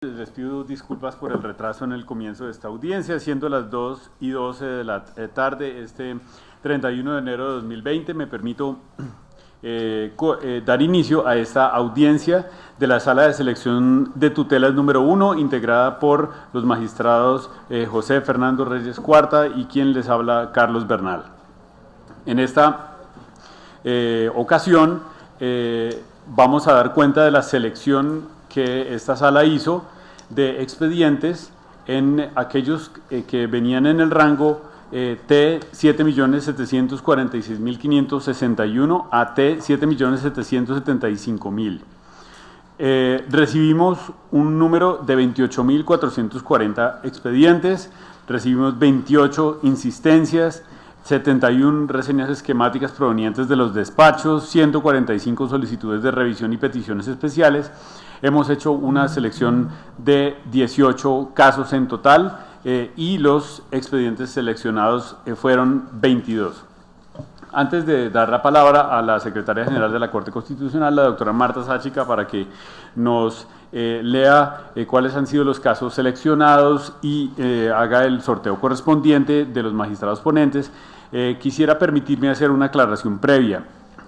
Les pido disculpas por el retraso en el comienzo de esta audiencia, siendo las 2:12 de la tarde, este 31 de enero de 2020, me permito dar inicio a esta audiencia de la Sala de Selección de Tutelas número 1, integrada por los magistrados José Fernando Reyes Cuarta y quien les habla, Carlos Bernal. En esta ocasión vamos a dar cuenta de la selección que esta sala hizo de expedientes en aquellos que venían en el rango T 7.746.561 a T 7.775.000. Recibimos un número de 28.440 expedientes, recibimos 28 insistencias, 71 reseñas esquemáticas provenientes de los despachos, 145 solicitudes de revisión y peticiones especiales. Hemos hecho una selección de 18 casos en total y los expedientes seleccionados fueron 22. Antes de dar la palabra a la Secretaria General de la Corte Constitucional, la doctora Marta Sáchica, para que nos lea cuáles han sido los casos seleccionados y haga el sorteo correspondiente de los magistrados ponentes, quisiera permitirme hacer una aclaración previa.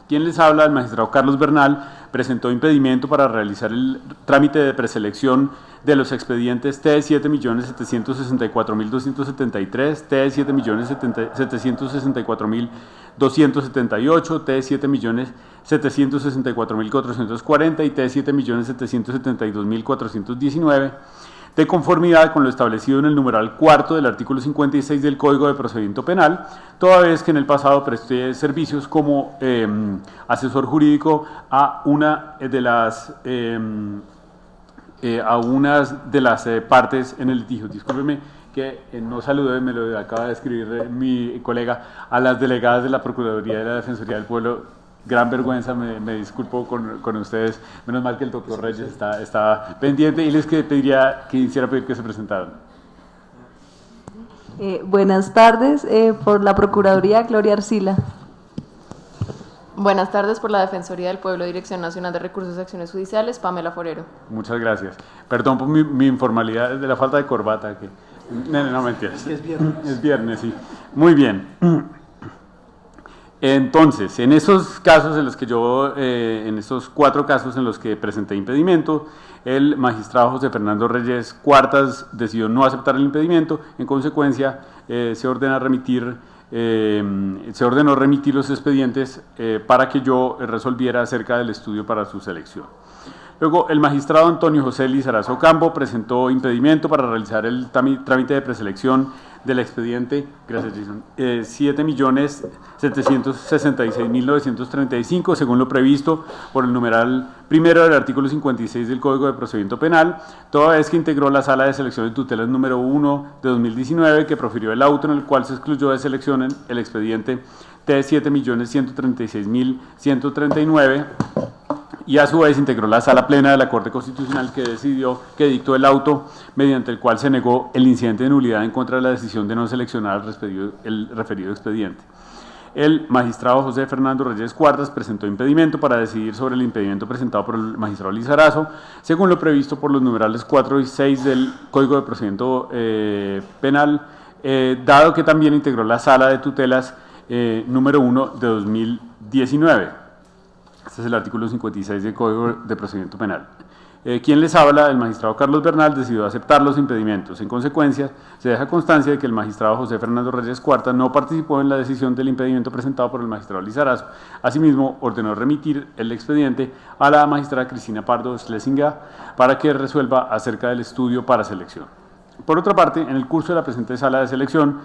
Quien les habla, el magistrado Carlos Bernal, presentó impedimento para realizar el trámite de preselección de los expedientes T 7.764.273, T 7.764.278, T 7.764.440 y T 7.772.419, de conformidad con lo establecido en el numeral cuarto del artículo 56 del Código de Procedimiento Penal, toda vez que en el pasado presté servicios como asesor jurídico a una de las partes en el litigio. Discúlpeme que no saludé, me lo acaba de escribir mi colega, a las delegadas de la Procuraduría y de la Defensoría del Pueblo. Gran vergüenza, me disculpo con ustedes. Menos mal que el doctor Reyes está pendiente y les quisiera pedir que se presentaran. Buenas tardes, por la Procuraduría, Gloria Arcila. Buenas tardes, por la Defensoría del Pueblo, Dirección Nacional de Recursos y Acciones Judiciales, Pamela Forero. Muchas gracias. Perdón por mi informalidad, de la falta de corbata. No, mentiras. Es viernes. Es viernes, sí. Muy bien. Entonces, en esos casos en los que en esos 4 casos en los que presenté impedimento, el magistrado José Fernando Reyes Cuartas decidió no aceptar el impedimento. En consecuencia, se ordenó remitir los expedientes para que yo resolviera acerca del estudio para su selección. Luego, el magistrado Antonio José Lizarazo Campo presentó impedimento para realizar el trámite de preselección del expediente, gracias Jason, 7.766.935, según lo previsto por el numeral primero del artículo 56 del Código de Procedimiento Penal, toda vez que integró la Sala de Selección de Tutelas número 1 de 2019, que profirió el auto en el cual se excluyó de selección el expediente T 7.136.139, y a su vez integró la Sala Plena de la Corte Constitucional que dictó el auto mediante el cual se negó el incidente de nulidad en contra de la decisión de no seleccionar el referido expediente. El magistrado José Fernando Reyes Cuartas presentó impedimento para decidir sobre el impedimento presentado por el magistrado Lizarazo, según lo previsto por los numerales 4 y 6 del Código de Procedimiento Penal, dado que también integró la Sala de Tutelas número 1 de 2019. Este es el artículo 56 del Código de Procedimiento Penal. Quien les habla, el magistrado Carlos Bernal, decidió aceptar los impedimentos. En consecuencia, se deja constancia de que el magistrado José Fernando Reyes Cuarta no participó en la decisión del impedimento presentado por el magistrado Lizarazo. Asimismo, ordenó remitir el expediente a la magistrada Cristina Pardo Schlesinger para que resuelva acerca del estudio para selección. Por otra parte, en el curso de la presente sala de selección,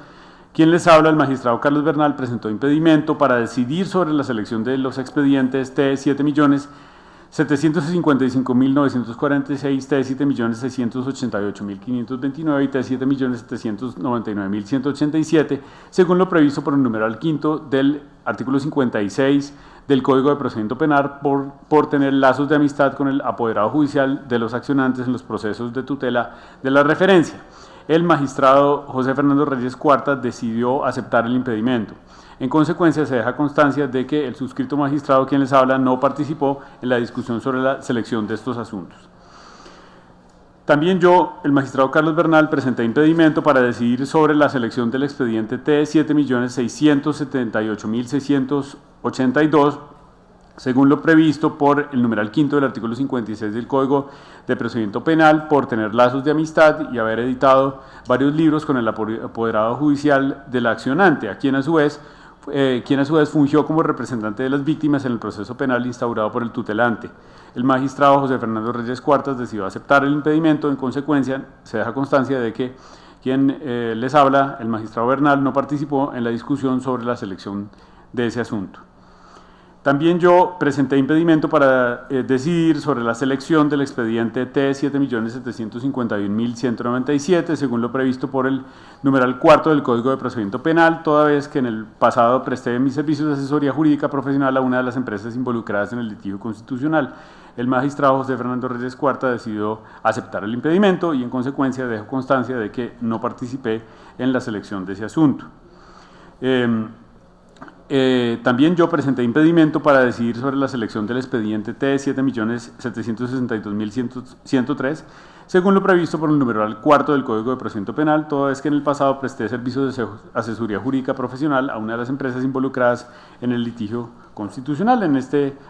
quien les habla, el magistrado Carlos Bernal, presentó impedimento para decidir sobre la selección de los expedientes T 7.755.946, T 7.688.529 y T 7.799.187, según lo previsto por el numeral quinto del artículo 56 del Código de Procedimiento Penal por tener lazos de amistad con el apoderado judicial de los accionantes en los procesos de tutela de la referencia. El magistrado José Fernando Reyes Cuartas decidió aceptar el impedimento. En consecuencia, se deja constancia de que el suscrito magistrado, quien les habla, no participó en la discusión sobre la selección de estos asuntos. También yo, el magistrado Carlos Bernal, presenté impedimento para decidir sobre la selección del expediente T7.678.682, según lo previsto por el numeral quinto del artículo 56 del Código de Procedimiento Penal, por tener lazos de amistad y haber editado varios libros con el apoderado judicial del accionante, quien a su vez fungió como representante de las víctimas en el proceso penal instaurado por el tutelante. El magistrado José Fernando Reyes Cuartas decidió aceptar el impedimento. En consecuencia, se deja constancia de que quien les habla, el magistrado Bernal, no participó en la discusión sobre la selección de ese asunto. También yo presenté impedimento para decidir sobre la selección del expediente T7.751.197, según lo previsto por el numeral cuarto del Código de Procedimiento Penal, toda vez que en el pasado presté mis servicios de asesoría jurídica profesional a una de las empresas involucradas en el litigio constitucional. El magistrado José Fernando Reyes Cuarta decidió aceptar el impedimento y en consecuencia dejo constancia de que no participé en la selección de ese asunto. También yo presenté impedimento para decidir sobre la selección del expediente T7.762.103, según lo previsto por el numeral cuarto del Código de Procedimiento Penal, toda vez que en el pasado presté servicios de asesoría jurídica profesional a una de las empresas involucradas en el litigio constitucional.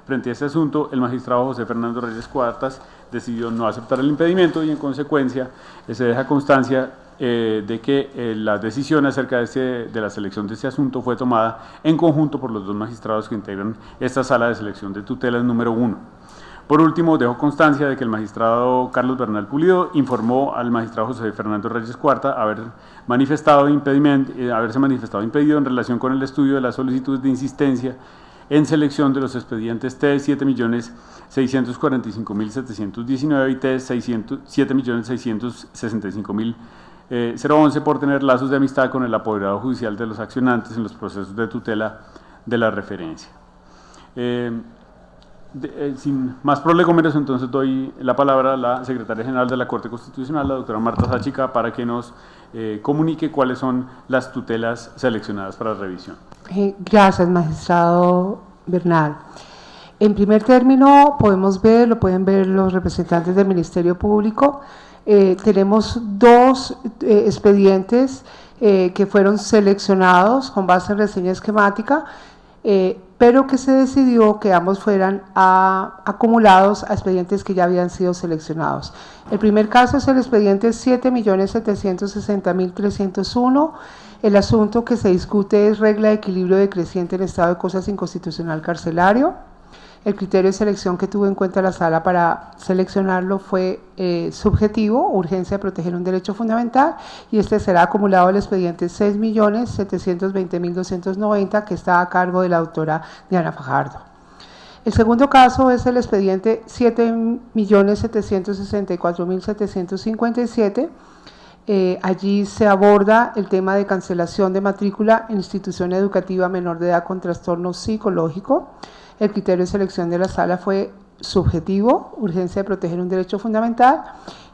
Frente a este asunto, el magistrado José Fernando Reyes Cuartas decidió no aceptar el impedimento y en consecuencia se deja constancia de que la decisión acerca de la selección de este asunto fue tomada en conjunto por los dos magistrados que integran esta sala de selección de tutelas número 1. Por último, dejo constancia de que el magistrado Carlos Bernal Pulido informó al magistrado José Fernando Reyes Cuarta haberse manifestado impedido en relación con el estudio de las solicitudes de insistencia en selección de los expedientes T7.645.719 y T7.665.011 por tener lazos de amistad con el apoderado judicial de los accionantes en los procesos de tutela de la referencia. Sin más prolegómenos, entonces doy la palabra a la secretaria general de la Corte Constitucional, la doctora Marta Sáchica, para que nos comunique cuáles son las tutelas seleccionadas para revisión. Gracias, magistrado Bernal. En primer término, lo pueden ver los representantes del Ministerio Público. Tenemos dos expedientes que fueron seleccionados con base en reseña esquemática, pero que se decidió que ambos fueran acumulados a expedientes que ya habían sido seleccionados. El primer caso es el expediente 7.760.301. El asunto que se discute es regla de equilibrio decreciente en estado de cosas inconstitucional carcelario. El criterio de selección que tuvo en cuenta la sala para seleccionarlo fue subjetivo, urgencia de proteger un derecho fundamental, y este será acumulado al expediente 6.720.290, que está a cargo de la doctora Diana Fajardo. El segundo caso es el expediente 7.764.757. Allí se aborda el tema de cancelación de matrícula en institución educativa menor de edad con trastorno psicológico. El criterio de selección de la sala fue subjetivo, urgencia de proteger un derecho fundamental,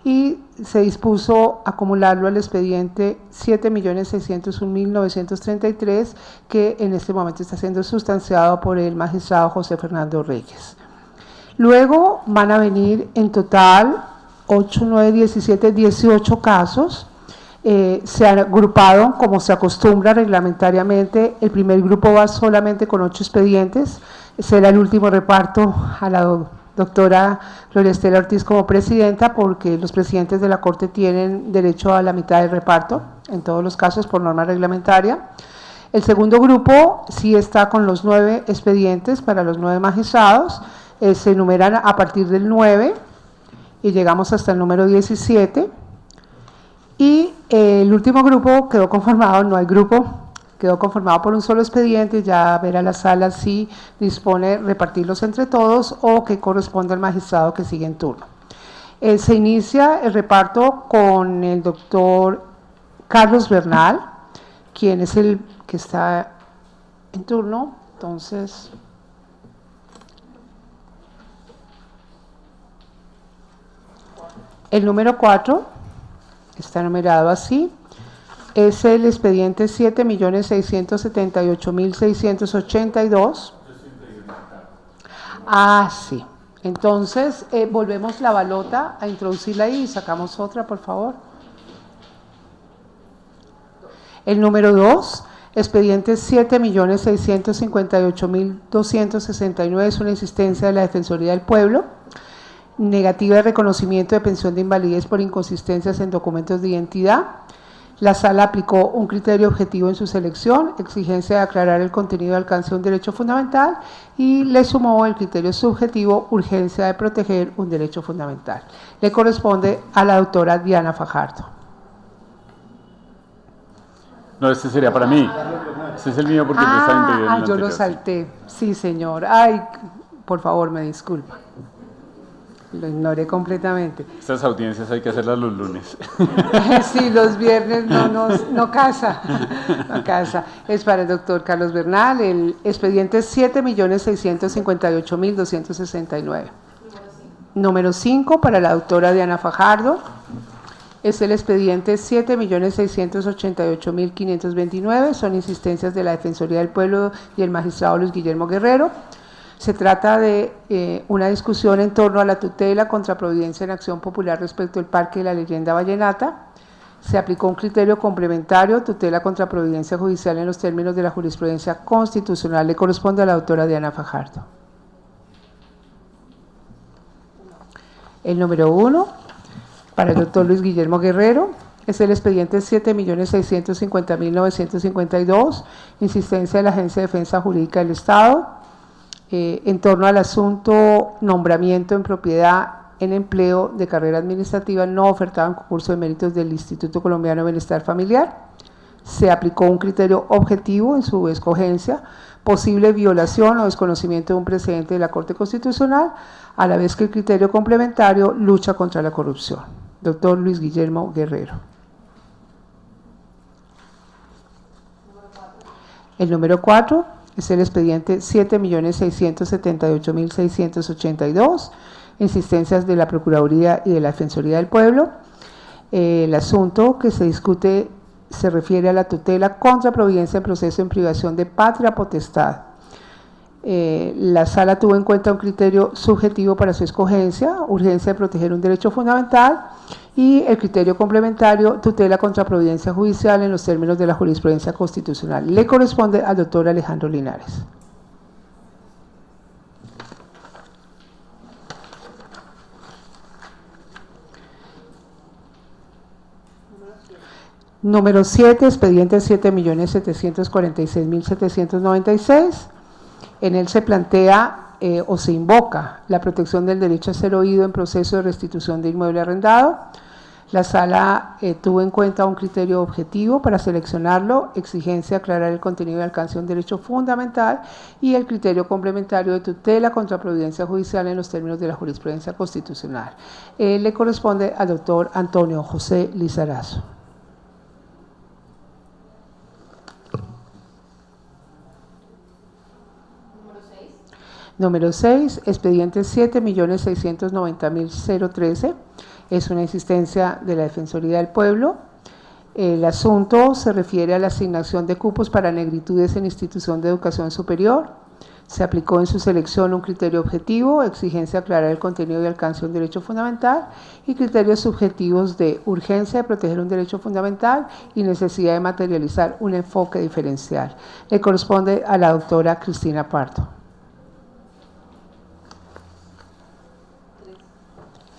y se dispuso acumularlo al expediente 7.601.933, que en este momento está siendo sustanciado por el magistrado José Fernando Reyes. Luego van a venir en total 8, 9, 17, 18 casos. Se han agrupado como se acostumbra reglamentariamente. El primer grupo va solamente con 8 expedientes. Será el último reparto a la doctora Gloria Estela Ortiz como presidenta, porque los presidentes de la Corte tienen derecho a la mitad del reparto en todos los casos por norma reglamentaria. El segundo grupo sí está con los 9 expedientes para los 9 magistrados. Se enumeran a partir del 9 y llegamos hasta el número 17. Y el último grupo quedó conformado, no hay grupo, quedó conformado por un solo expediente. Ya verá la sala si dispone repartirlos entre todos o que corresponde al magistrado que sigue en turno. Se inicia el reparto con el doctor Carlos Bernal, quien es el que está en turno. Entonces, el número 4 está numerado así. Es el expediente 7.678.682. Sí, Entonces, volvemos la balota a introducirla ahí y sacamos otra, por favor. El número 2, expediente 7.658.269, es una insistencia de la Defensoría del Pueblo. Negativa de reconocimiento de pensión de invalidez por inconsistencias en documentos de identidad. La sala aplicó un criterio objetivo en su selección, exigencia de aclarar el contenido de alcance de un derecho fundamental, y le sumó el criterio subjetivo, urgencia de proteger un derecho fundamental. Le corresponde a la doctora Diana Fajardo. No, este sería para mí. Este es el mío porque yo estaba impedido en el yo anterior, lo sí. salté. Sí, señor. Ay, por favor, me disculpa. Lo ignoré completamente. Estas audiencias hay que hacerlas los lunes. Sí, los viernes no casa. No casa. Es para el doctor Carlos Bernal. El expediente es 7.658.269. Número 5 para la doctora Diana Fajardo. Es el expediente 7.688.529. Son insistencias de la Defensoría del Pueblo y el magistrado Luis Guillermo Guerrero. Se trata de una discusión en torno a la tutela contra Providencia en Acción Popular respecto al Parque de la Leyenda Vallenata. Se aplicó un criterio complementario, tutela contra Providencia Judicial en los términos de la jurisprudencia constitucional. Le corresponde a la doctora Diana Fajardo. El número 1, para el doctor Luis Guillermo Guerrero, es el expediente 7.650.952, insistencia de la Agencia de Defensa Jurídica del Estado, en torno al asunto nombramiento en propiedad en empleo de carrera administrativa no ofertado en concurso de méritos del Instituto Colombiano de Bienestar Familiar. Se aplicó un criterio objetivo en su escogencia, posible violación o desconocimiento de un precedente de la Corte Constitucional, a la vez que el criterio complementario, lucha contra la corrupción. Doctor Luis Guillermo Guerrero. El número 4 es el expediente 7.678.682, insistencias de la Procuraduría y de la Defensoría del Pueblo. El asunto que se discute se refiere a la tutela contra Providencia en proceso en privación de patria potestad. La sala tuvo en cuenta un criterio subjetivo para su escogencia, urgencia de proteger un derecho fundamental, y el criterio complementario, tutela contra Providencia Judicial en los términos de la jurisprudencia constitucional. Le corresponde al doctor Alejandro Linares. Número 7, expediente 7.746.796. En él se plantea o se invoca la protección del derecho a ser oído en proceso de restitución de inmueble arrendado. La sala tuvo en cuenta un criterio objetivo para seleccionarlo, exigencia de aclarar el contenido y alcance de un derecho fundamental, y el criterio complementario de tutela contra Providencia Judicial en los términos de la jurisprudencia constitucional. Le corresponde al doctor Antonio José Lizarazo. Número 6, expediente 7.690.013, es una insistencia de la Defensoría del Pueblo. El asunto se refiere a la asignación de cupos para negritudes en institución de educación superior. Se aplicó en su selección un criterio objetivo, exigencia de aclarar el contenido y alcance de un derecho fundamental, y criterios subjetivos de urgencia de proteger un derecho fundamental y necesidad de materializar un enfoque diferencial. Le corresponde a la doctora Cristina Pardo.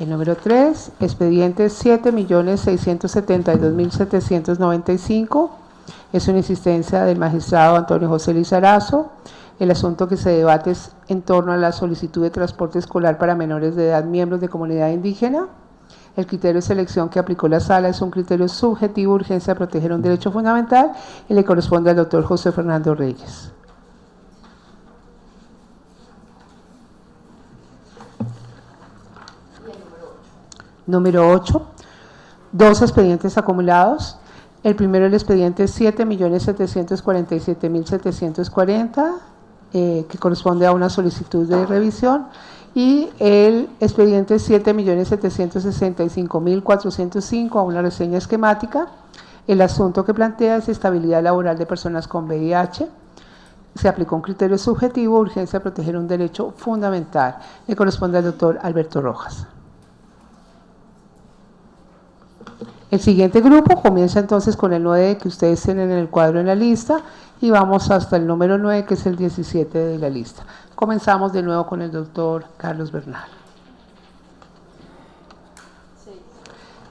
El número 3, expediente 7.672.795, es una insistencia del magistrado Antonio José Lizarazo. El asunto que se debate es en torno a la solicitud de transporte escolar para menores de edad miembros de comunidad indígena. El criterio de selección que aplicó la sala es un criterio subjetivo, urgencia de proteger un derecho fundamental, y le corresponde al doctor José Fernando Reyes. Número 8, dos expedientes acumulados. El primero, el expediente 7.747.740, que corresponde a una solicitud de revisión, y el expediente 7.765.405 a una reseña esquemática. El asunto que plantea es estabilidad laboral de personas con VIH. se aplicó un criterio subjetivo, urgencia a proteger un derecho fundamental. Le corresponde al doctor Alberto Rojas. El siguiente grupo comienza entonces con el 9 que ustedes tienen en el cuadro en la lista y vamos hasta el número 9 que es el 17 de la lista. Comenzamos de nuevo con el doctor Carlos Bernal.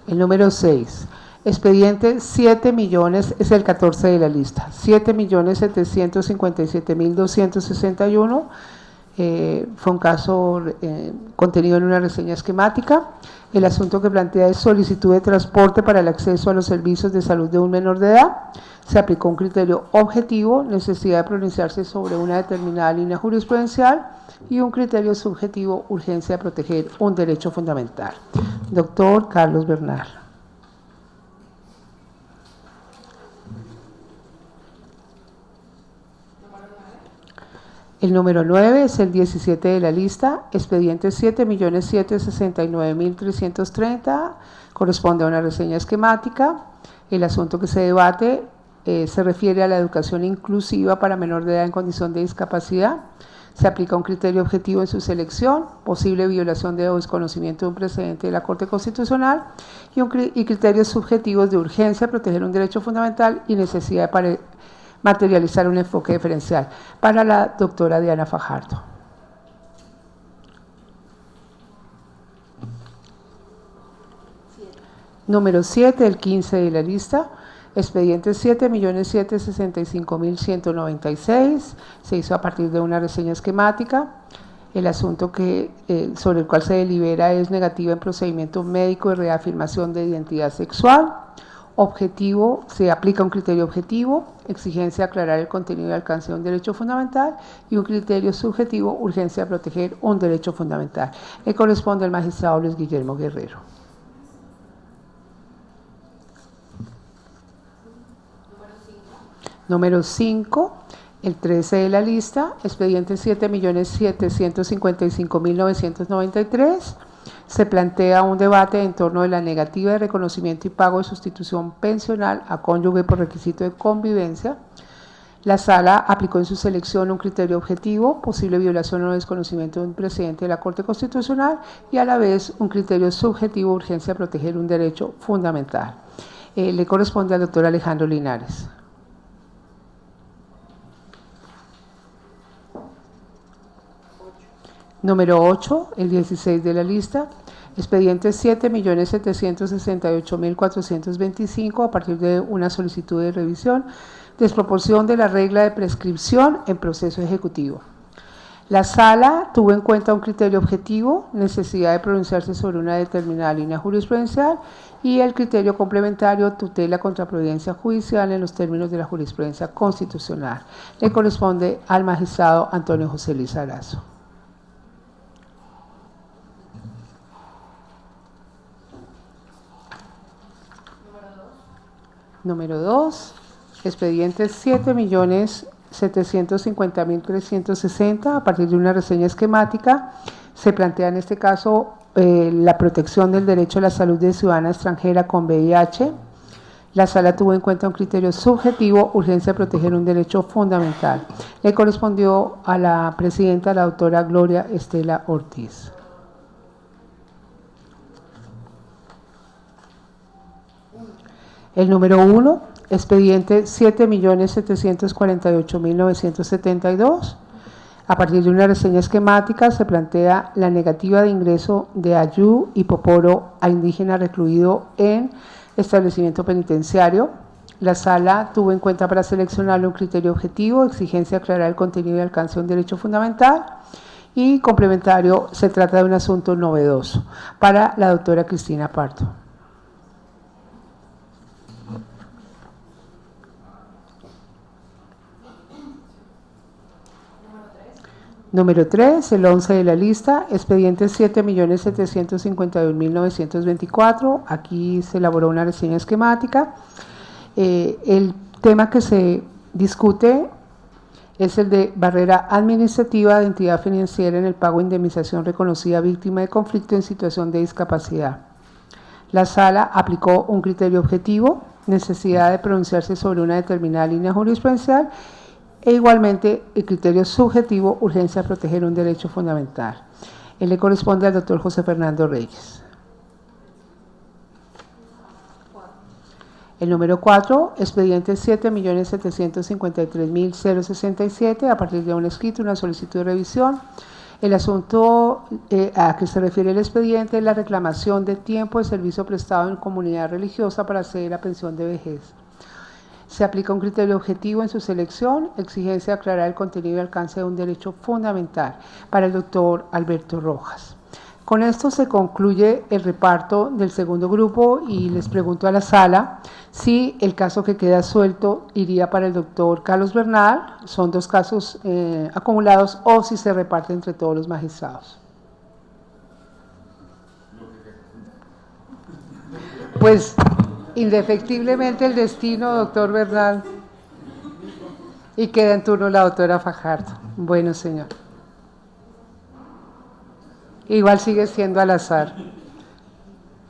El número 6. Expediente 7 millones, es el 14 de la lista, 7.757.261, fue un caso contenido en una reseña esquemática. El asunto que plantea es solicitud de transporte para el acceso a los servicios de salud de un menor de edad. Se aplicó un criterio objetivo, necesidad de pronunciarse sobre una determinada línea jurisprudencial y un criterio subjetivo, urgencia de proteger un derecho fundamental. Doctor Carlos Bernal. El número 9 es el 17 de la lista, expediente 7.769.330, corresponde a una reseña esquemática. El asunto que se debate se refiere a la educación inclusiva para menor de edad en condición de discapacidad. Se aplica un criterio objetivo en su selección, posible violación de o desconocimiento de un precedente de la Corte Constitucional y criterios subjetivos de urgencia, proteger un derecho fundamental y necesidad de materializar un enfoque diferencial. Para la doctora Diana Fajardo. Número 7, el 15 de la lista, expediente 7.765.196, se hizo a partir de una reseña esquemática. El asunto sobre el cual se delibera es negativa en procedimiento médico de reafirmación de identidad sexual. Objetivo, se aplica un criterio objetivo, exigencia de aclarar el contenido y alcance de un derecho fundamental y un criterio subjetivo, urgencia de proteger un derecho fundamental. Le corresponde al magistrado Luis Guillermo Guerrero. Número 5, el 13 de la lista, expediente 7.755.993. Se plantea un debate en torno de la negativa de reconocimiento y pago de sustitución pensional a cónyuge por requisito de convivencia. La Sala aplicó en su selección un criterio objetivo, posible violación o desconocimiento de un precedente de la Corte Constitucional y a la vez un criterio subjetivo, urgencia a proteger un derecho fundamental. Le corresponde al doctor Alejandro Linares. Número 8, el 16 de la lista, expediente 7.768.425 a partir de una solicitud de revisión, desproporción de la regla de prescripción en proceso ejecutivo. La Sala tuvo en cuenta un criterio objetivo, necesidad de pronunciarse sobre una determinada línea jurisprudencial y el criterio complementario, tutela contra providencia judicial en los términos de la jurisprudencia constitucional. Le corresponde al magistrado Antonio José Lizarazo. Número 2, expediente 7.750.360 a partir de una reseña esquemática. Se plantea en este caso la protección del derecho a la salud de ciudadana extranjera con VIH. La Sala tuvo en cuenta un criterio subjetivo, urgencia de proteger un derecho fundamental. Le correspondió a la presidenta, la doctora Gloria Estela Ortiz. El número 1, expediente 7.748.972. A partir de una reseña esquemática se plantea la negativa de ingreso de ayú y poporo a indígena recluido en establecimiento penitenciario. La Sala tuvo en cuenta para seleccionarle un criterio objetivo, exigencia de aclarar el contenido y alcance de un derecho fundamental y complementario, se trata de un asunto novedoso. Para la doctora Cristina Pardo. Número 3, el 11 de la lista, expediente 7.751.924. Aquí se elaboró una reseña esquemática. El tema que se discute es el de barrera administrativa de entidad financiera en el pago de indemnización reconocida víctima de conflicto en situación de discapacidad. La Sala aplicó un criterio objetivo, necesidad de pronunciarse sobre una determinada línea jurisprudencial E igualmente el criterio subjetivo, urgencia a proteger un derecho fundamental. Le corresponde al doctor José Fernando Reyes. El número 4, expediente 7.753.067, a partir de un escrito, una solicitud de revisión. El asunto a que se refiere el expediente es la reclamación de tiempo de servicio prestado en comunidad religiosa para acceder a pensión de vejez. Se aplica un criterio objetivo en su selección, exigencia de aclarar el contenido y alcance de un derecho fundamental para el doctor Alberto Rojas. Con esto se concluye el reparto del segundo grupo y les pregunto a la sala si el caso que queda suelto iría para el doctor Carlos Bernal, son 2 casos acumulados, o si se reparte entre todos los magistrados. Pues indefectiblemente el destino, doctor Bernal, y queda en turno la doctora Fajardo. Bueno, señor. Igual sigue siendo al azar.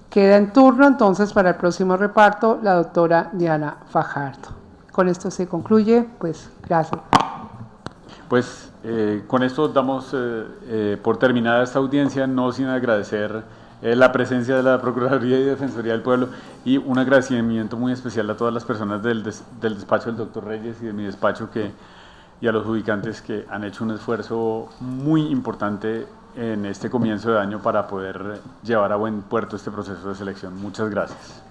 Queda en turno entonces para el próximo reparto la doctora Diana Fajardo. Con esto se concluye, pues gracias. Pues con esto damos por terminada esta audiencia, no sin agradecer la presencia de la Procuraduría y Defensoría del Pueblo y un agradecimiento muy especial a todas las personas del despacho del doctor Reyes y de mi despacho y a los ubicantes que han hecho un esfuerzo muy importante en este comienzo de año para poder llevar a buen puerto este proceso de selección. Muchas gracias.